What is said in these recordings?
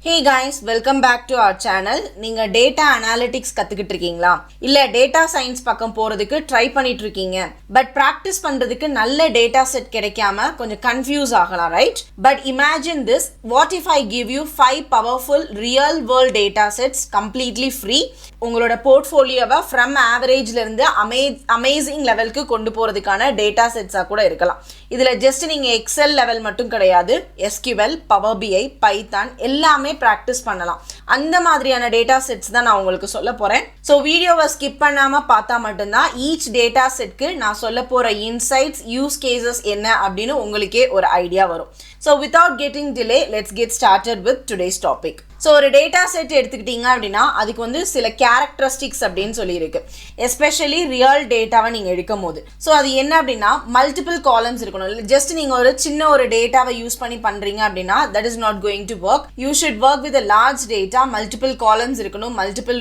Hey guys, welcome back to our channel. நீங்க data analytics கத்துக்கிட்டு இருக்கீங்களா? இல்ல data science பக்கம் போறதுக்கு ட்ரை பண்ணிட்டு இருக்கீங்க. பட் practice பண்றதுக்கு நல்ல data set கிடைக்காம கொஞ்சம் confuse ஆகலாம், right? But imagine this, what if I give you 5 powerful real world data sets completely free? உங்களோட போர்ட்ஃபோலியோவை from averageல இருந்து amazing லெவலுக்கு கொண்டு போறதுக்கான data sets கூட இருக்கலாம். இதுல just நீங்க Excel level மட்டும் கிடையாது, SQL, Power BI, Python எல்லாமே practice பண்ணலாம். அந்த மாதிரியான data sets தான் நான் உங்களுக்கு சொல்ல போறேன். So வீடியோவை skip பண்ணாம பார்த்தா மட்டும்தான் each data setக்கு நான் சொல்ல போற insights, use cases என்ன அப்படின்னு உங்களுக்கே ஒரு ஐடியா வரும். So without getting delay, let's get started with today's topic. So ஒரு data set எடுத்துக்கிட்டீங்க அப்படின்னா அதுக்கு வந்து சில characteristics அப்படின்னு சொல்லி இருக்கு. Especially real dataவை நீங்க எடுக்கும் போது. So அது என்ன அப்படின்னா multiple columns இருக்கணும். Just நீங்க ஒரு சின்ன ஒரு டேட்டாவை யூஸ் பண்ணி பண்றீங்க அப்படின்னா that is not going to work. You should work with a large data, multiple columns இருக்கணும், multiple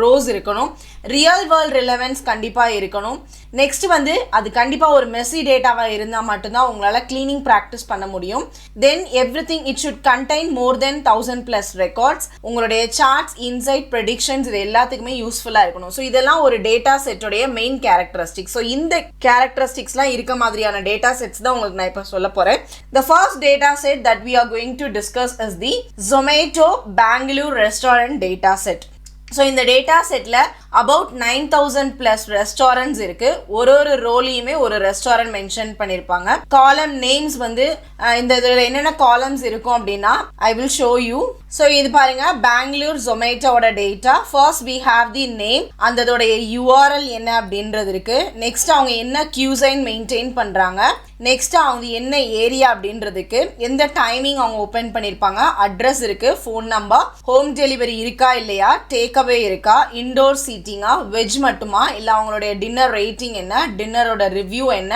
rows இருக்கணும், real world relevance கண்டிப்பா இருக்கணும். நெக்ஸ்ட் வந்து அது கண்டிப்பா ஒரு மெஸ்ஸி டேட்டாவா இருந்தா மட்டும்தான் உங்களால cleaning practice பண்ண முடியும். Then everything it should contain more than 1000+ records. உங்களுடைய charts, insight, predictions இது எல்லாத்துக்குமே யூஸ்ஃபுல்லா இருக்கணும். ஸோ இதெல்லாம் ஒரு டேட்டா செட்டோடைய மெயின் கேரக்டரிஸ்டிக்ஸ். ஸோ இந்த கேரக்டரிஸ்டிக்ஸ்லாம் இருக்க மாதிரியான டேட்டா செட்ஸ் தான் உங்களுக்கு நான் இப்போ சொல்ல போறேன். The first data set that we are going to discuss is the Zomato Bangalore restaurant data set. So இந்த டேட்டா செட்டில் about 9000+ ரெஸ்டாரண்ட்ஸ் இருக்கு. ஒரு ரோலையுமே ஒரு ரெஸ்டாரண்ட் மென்ஷன் பண்ணியிருப்பாங்க. காலம் நேம்ஸ் வந்து இந்த இதில் என்னென்ன காலம்ஸ் இருக்கும் அப்படின்னா I will show you. So இது பாருங்க, பெங்களூர் ஜொமேட்டோட data. First we have the name, அதோடைய URL என்ன அப்படின்றது இருக்கு. நெக்ஸ்ட் அவங்க என்ன கியூசைன் மெயின்டைன் பண்றாங்க, நெக்ஸ்ட் அவங்க என்ன ஏரியா அப்படின்றதுக்கு, எந்த டைமிங் அவங்க ஓப்பன் பண்ணியிருப்பாங்க, அட்ரஸ் இருக்கு, ஃபோன் நம்பர், ஹோம் டெலிவரி இருக்கா இல்லையா, டேக் அவே இருக்கா, இன்டோர் சீட்டிங்கா, வெஜ் மட்டுமா, இல்லை அவங்களுடைய டின்னர் ரேட்டிங் என்ன, டின்னரோட ரிவ்யூ என்ன,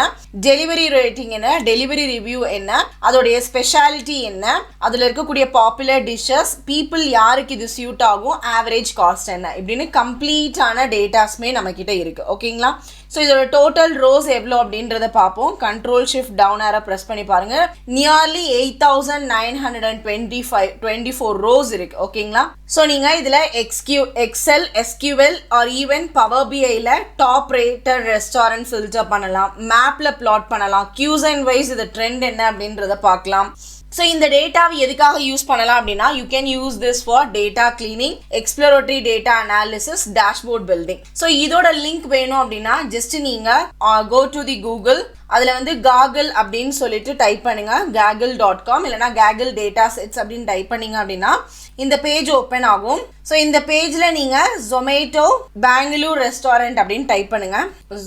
டெலிவரி ரேட்டிங் என்ன, டெலிவரி ரிவ்யூ என்ன, அதோடைய ஸ்பெஷாலிட்டி என்ன, அதில் இருக்கக்கூடிய பாப்புலர் டிஷ்ஷஸ், பீப்புள் யாருக்கு இது சூட் ஆகும், ஆவரேஜ் காஸ்ட் என்ன, இப்படின்னு கம்ப்ளீட்டான டேட்டாஸ்மே நம்ம கிட்ட இருக்கு. ஓகேங்களா? ஸோ இதோட டோட்டல் ரோஸ் எவ்வளோ அப்படின்றத பார்ப்போம். Control shift down arrow press பண்ணி பாருங்க. நியர்லி 8924 ரோஸ் இருக்கு. ஓகேங்களா? ஸோ நீங்கள் இதில் Excel, SQL or even power பிஐல டாப் ரேட்டட் ரெஸ்டாரண்ட் ஃபில்டர் பண்ணலாம், மேப்பில் பிளாட் பண்ணலாம், கியூசைன் வைஸ் இது ட்ரெண்ட் என்ன அப்படின்றத பார்க்கலாம். ஸோ இந்த டேட்டாவை எதுக்காக யூஸ் பண்ணலாம் அப்படின்னா you can use this for data cleaning, exploratory data analysis, dashboard building. So இதோட லிங்க் வேணும் அப்படின்னா ஜஸ்ட் நீங்கள் கோ டு தி கூகுள், அதில் வந்து காகிள் அப்படின்னு சொல்லிட்டு டைப் பண்ணுங்க, gaggle.com இல்லைனா Gaggle Datasets அப்படின்னு டைப் பண்ணீங்க அப்படின்னா இந்த பேஜ் ஓப்பன் ஆகும். ஸோ இந்த பேஜில் நீங்கள் ஜொமேட்டோ பெங்களூர் ரெஸ்டாரண்ட் அப்படின்னு டைப் பண்ணுங்க.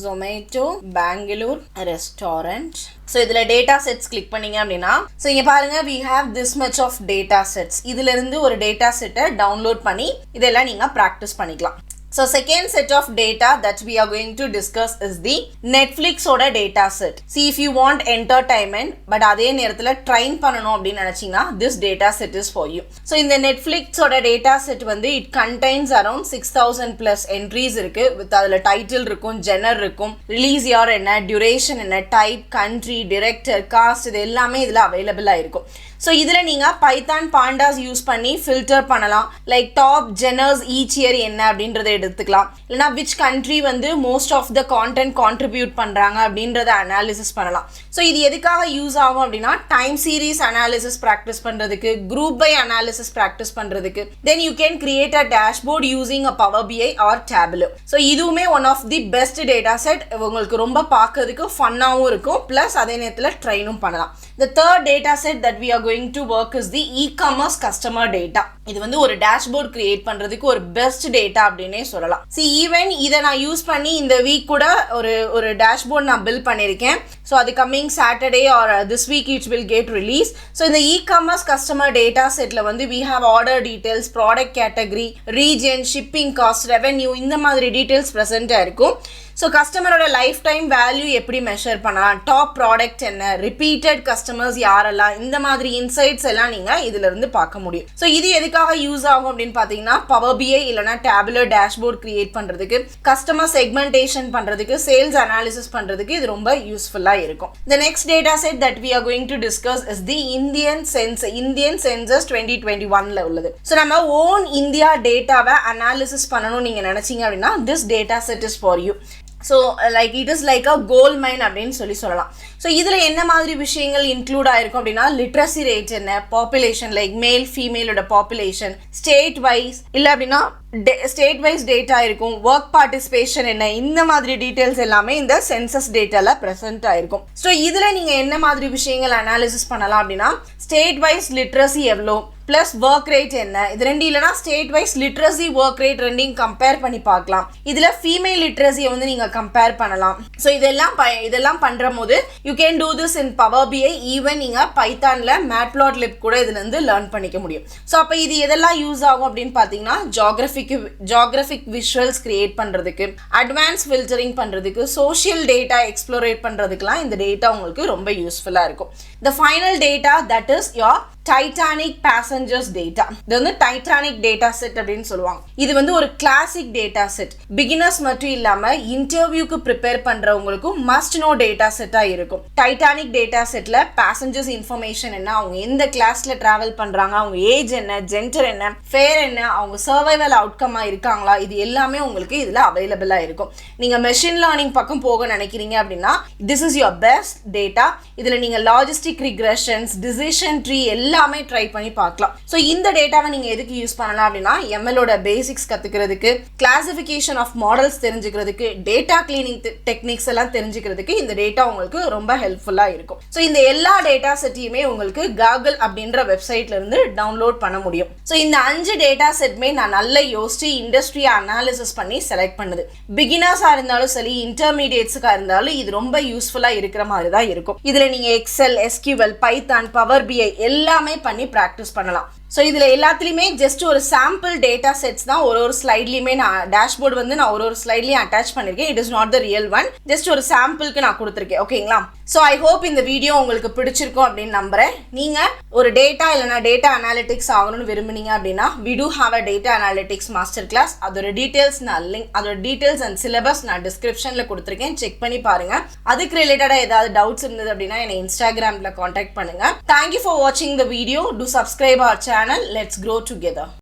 ஜொமேட்டோ பெங்களூர் ரெஸ்டாரண்ட். ஸோ இதில் டேட்டா செட்ஸ் கிளிக் பண்ணீங்க அப்படின்னா ஸோ இங்கே பாருங்க, we have this much of data sets. இதிலிருந்து ஒரு டேட்டா செட்டை டவுன்லோட் பண்ணி இதெல்லாம் நீங்கள் ப்ராக்டிஸ் பண்ணிக்கலாம். So second set of data that we are going to discuss is the Netflix oda data set. See, if you want entertainment but அதே நேரத்தில் drain பண்ணணும் அப்படின்னு நினச்சிங்கன்னா this data set is for you. So இந்த Netflix oda data set வந்து it contains around 6000+ entries இருக்கு. with அதில் title இருக்கும், ஜெனர் இருக்கும், ரிலீஸ் இயர் என்ன, டியூரேஷன் என்ன, டைப், கண்ட்ரி, டிரெக்டர், காஸ்ட் இது எல்லாமே இதில் அவைலபிளாக இருக்கும். ஸோ இதில் நீங்கள் பைத்தான் பாண்டாஸ் யூஸ் பண்ணி ஃபில்டர் பண்ணலாம். Like top genres each year என்ன அப்படின்றத எடுத்துக்கலாம். இல்லைனா விச் கண்ட்ரி வந்து most of the content contribute பண்ணுறாங்க அப்படின்றத அனாலிசிஸ் பண்ணலாம். ஸோ இது எதுக்காக யூஸ் ஆகும் அப்படின்னா டைம் சீரீஸ் அனாலிசிஸ் ப்ராக்டிஸ் பண்ணுறதுக்கு, குரூப் பை அனாலிசிஸ் ப்ராக்டிஸ் பண்ணுறதுக்கு. Then you can create a dashboard using a power BI or Tableau. So இதுவுமே one of the best data set. உங்களுக்கு ரொம்ப பார்க்கறதுக்கு ஃபன்னாகவும் இருக்கும், ப்ளஸ் அதே நேரத்தில் ட்ரைனும் பண்ணலாம். The third data set that we are going to work is the Ecommerce customer data. இது வந்து ஒரு டேஷ்போர்ட் கிரியேட் பண்றதுக்கு ஒரு பெஸ்ட் டேட்டா அப்படின்னே சொல்லலாம். See, even இதை நான் யூஸ் பண்ணி இந்த வீக் கூட ஒரு டேஷ்போர்ட் நான் பில்ட் பண்ணியிருக்கேன். ஸோ அது coming Saturday R this week it will get release. So இந்த இகாமர்ஸ் கஸ்டமர் டேட்டா செட்டில் வந்து we have order details, product category, region, shipping cost, revenue இந்த மாதிரி டீட்டெயில்ஸ் ப்ரெசென்ட்டாக இருக்கும். ஸோ கஸ்டமரோட லைஃப் டைம் வேல்யூ எப்படி measure பண்ணலாம், top product என்ன, repeated customers யாரெல்லாம், இந்த மாதிரி இன்சைட்ஸ் எல்லாம் நீங்கள் இதிலிருந்து பார்க்க முடியும். ஸோ இது எதுக்கு எதுக்காக யூஸ் ஆகும் அப்படின்னு பார்த்தீங்கன்னா பவர் பிஐ இல்லைனா டேபுலர் டேஷ்போர்ட் கிரியேட் பண்ணுறதுக்கு, கஸ்டமர் செக்மெண்டேஷன் பண்ணுறதுக்கு, சேல்ஸ் அனாலிசிஸ் பண்ணுறதுக்கு இது ரொம்ப யூஸ்ஃபுல்லாக இருக்கும். The next data set that we are going to discuss is the Indian Census 2021ல உள்ளது. ஸோ நம்ம ஓன் இந்தியா டேட்டாவை அனாலிசிஸ் பண்ணணும்னு நீங்கள் நினச்சிங்க அப்படின்னா this data set is for you. So like it is like a gold mine அப்படின்னு சொல்லலாம். So இதில் என்ன மாதிரி விஷயங்கள் இன்க்ளூட் ஆயிருக்கும் அப்படின்னா லிட்ரஸி ரேட் என்ன, பாப்புலேஷன் லைக் மேல் ஃபீமேலோட பாப்புலேஷன், ஸ்டேட் வைஸ் இல்லை அப்படின்னா ஸ்டேட் வைஸ் டேட்டா இருக்கும், ஒர்க் பார்ட்டிசிபேஷன் என்ன, இந்த மாதிரி டீட்டெயில்ஸ் எல்லாமே இந்த சென்சஸ் டேட்டாவில் ப்ரெசென்ட் ஆயிருக்கும். ஸோ இதில் நீங்கள் என்ன மாதிரி விஷயங்கள் அனாலிசிஸ் பண்ணலாம் அப்படின்னா ஸ்டேட் வைஸ் லிட்ரஸி எவ்வளோ ப்ளஸ் ஒர்க் ரேட் என்ன, இது ரெண்டு இல்லைனா state wise literacy work rate ரெண்டையும் கம்பேர் பண்ணி பார்க்கலாம். இதில் ஃபீமேல் லிட்ரஸியை வந்து நீங்கள் கம்பேர் பண்ணலாம். ஸோ இதெல்லாம் பண்ணுற போது you can do this in Power BI. Even நீங்கள் பைத்தானில் மேட்ப்ளாட்லிப் கூட இதுலேருந்து லேர்ன் பண்ணிக்க முடியும். ஸோ அப்போ இது எதெல்லாம் யூஸ் ஆகும் அப்படின்னு பார்த்தீங்கன்னா ஜியோகிராஃபிக் விஷுவல்ஸ் கிரியேட் பண்ணுறதுக்கு, அட்வான்ஸ் ஃபில்டரிங் பண்ணுறதுக்கு, சோஷியல் டேட்டா எக்ஸ்ப்ளோரேட் பண்ணுறதுக்குலாம் இந்த டேட்டா உங்களுக்கு ரொம்ப யூஸ்ஃபுல்லாக இருக்கும். The final data that is your Titanic passengers data. இது வந்து Titanic data set அப்படின்னு சொல்லுவாங்க. இது வந்து ஒரு கிளாசிக் டேட்டா செட். பிகினர்ஸ் மட்டும் இல்லாமல் இன்டர்வியூக்கு ப்ரிப்பேர் பண்ணுறவங்களுக்கும் மஸ்ட் நோ டேட்டா செட்டாக இருக்கும். Titanic data settle passengers information என்ன, அவங்க எந்த கிளாஸில் ட்ராவல் பண்ணுறாங்க, அவங்க ஏஜ் என்ன, ஜெண்டர் என்ன, ஃபேர் என்ன, அவங்க சர்வைவல் அவுட்கமாக இருக்காங்களா, இது எல்லாமே உங்களுக்கு இதில் அவைலபிளாக இருக்கும். நீங்கள் மெஷின் லேர்னிங் பக்கம் போக நினைக்கிறீங்க அப்படின்னா this is your best data. இதில் நீங்கள் லாஜிஸ்டிக் ரிக்ரெஷன்ஸ், டிசிஷன் ட்ரீ எல்லாமே ட்ரை பண்ணி பார்க்கலாம். ஸோ இந்த டேட்டாவை நீங்கள் எதுக்கு யூஸ் பண்ணலாம் அப்படின்னா எம்எலோட பேசிக்ஸ் கற்றுக்கிறதுக்கு, கிளாசிஃபிகேஷன் ஆஃப் மாடல்ஸ் தெரிஞ்சுக்கிறதுக்கு, டேட்டா கிளீனிங் டெக்னிக்ஸ் எல்லாம் தெரிஞ்சுக்கிறதுக்கு இந்த டேட்டா உங்களுக்கு ரொம்ப ஹெல்ப்ஃபுல்லாக இருக்கும். ஸோ இந்த எல்லா டேட்டா செட்டையுமே உங்களுக்கு கூகுள் அப்படின்ற வெப்சைட்ல இருந்து டவுன்லோட் பண்ண முடியும். ஸோ இந்த 5 டேட்டா செட்மே நான் நல்லா யோசிச்சு இண்டஸ்ட்ரியை அனாலிசிஸ் பண்ணி செலக்ட் பண்ணுது. பிகினர்ஸாக இருந்தாலும் சரி, இன்டர்மீடியேட்ஸுக்காக இருந்தாலும் இது ரொம்ப யூஸ்ஃபுல்லாக இருக்கிற மாதிரி தான் இருக்கும். இதில் நீங்கள் எக்ஸல், எஸ்கியூஎல், பைத்தான், பவர் பிஐ எல்லாமே பண்ணி ப்ராக்டிஸ் பண்ணலாம். ஸோ இதில் எல்லாத்துலேயுமே ஜஸ்ட் ஒரு சாம்பிள் டேட்டா செட்ஸ் தான் ஒரு ஸ்லைட்லையுமே நான் டேஷ்போர்டு வந்து நான் ஒரு ஸ்லைட்லையும் அட்டாச் பண்ணியிருக்கேன். It is not the real one, just ஒரு சாம்பிளுக்கு நான் கொடுத்துருக்கேன். ஓகேங்களா? ஸோ ஐ ஹோப் இந்த வீடியோ உங்களுக்கு பிடிச்சிருக்கும் அப்படின்னு நம்புறேன். நீங்கள் ஒரு டேட்டா இல்லைனா டேட்டா அனாலிட்டிக்ஸ் ஆகணும்னு விரும்புனீங்க அப்படின்னா we do have a data analytics master class. அதோட டீட்டெயில்ஸ் நான் அதோட டீட்டெயில்ஸ் அண்ட் சிலபஸ் நான் டிஸ்கிரிப்ஷனில் கொடுத்துருக்கேன். செக் பண்ணி பாருங்க. அதுக்கு ரிலேட்டடாக ஏதாவது டவுட்ஸ் இருந்தது அப்படின்னா என்னை இன்ஸ்டாகிராமில் காண்டாக்ட் பண்ணுங்க. தேங்க்யூ ஃபார் வாட்சிங் the video. Do subscribe our channel. Let's grow together.